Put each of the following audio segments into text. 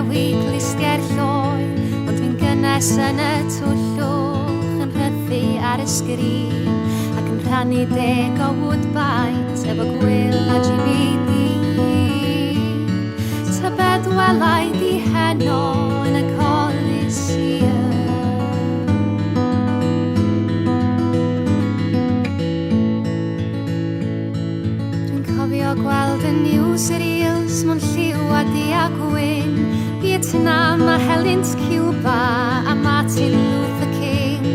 enwi glistiau'r lloi, ond dwi'n gynnes yn y twllwch yn rhythu ar y sgrin ac yn rhannu 10 o Woodbines efo Gwyl a GBD. Tybed welai di heno yn y Coliseum. Dwi'n cofio gweld y newsreels mewn lliw a di a gwyn, Vietnam a helynt Cuba a Martin Luther King,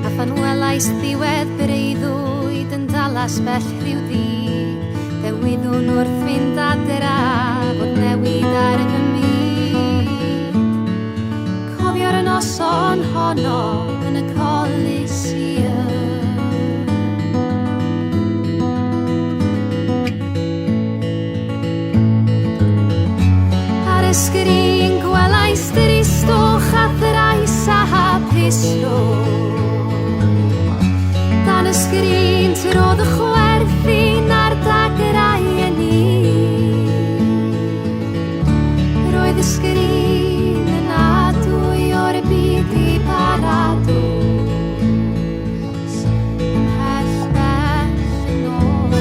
a phan welais ddiwedd breuddwyd yn Dallas bell rhyw ddig, ddewyddwn wrth fynd adra fod newid ar fy myd. Cofio'r noson honno yn y Coliseum. Ar y sgrin gwelais dristwch a thrais a hapusrwydd. Dan y sgrin tyrodd y chwerthin ar dagrau yn roedd y sgrin yn adwy o'r byd i paradws ymhell bell yn ôl.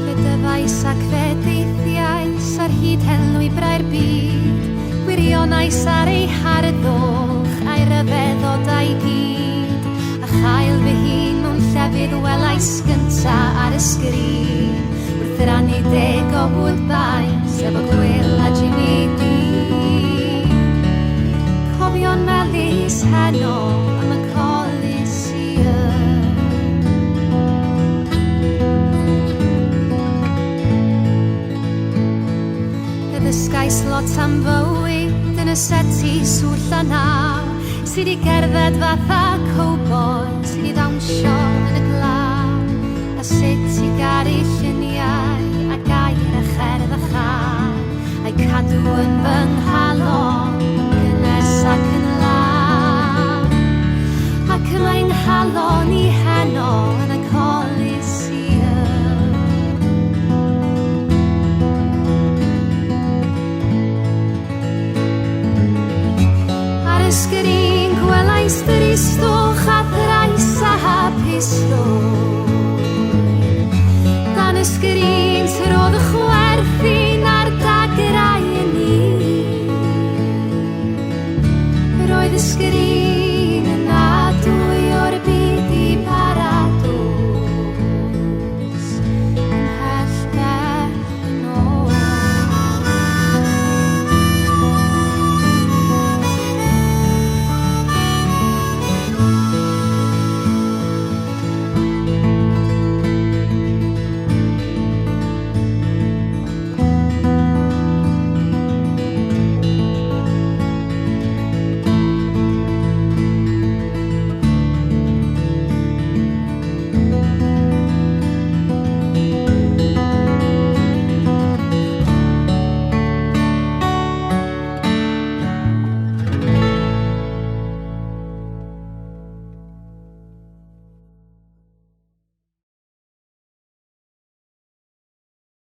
Credyfais a credeithiais ar hyd henlwybrau'r byd, gwirionais ar ei harddwch a'i ryfeddod a'i gyd, a chael fy hun mewn llefydd welais gynta ar y sgrin, wrth rannu 10 o Woodbines efo Gwyl a GBD. Cofio'n melys heno am y Coliseum. Ddysgais lot am fywyd yn y seti swll a naw, sydd i gerdded fatha cowboy, sydd i ddawnsio yn y glaw, a sut i garu lluniau a gair a cherdd a chan, a'i cadw yn fy nghalon yn gynnes ac yn law, ac mae'n halon i heno yn y col.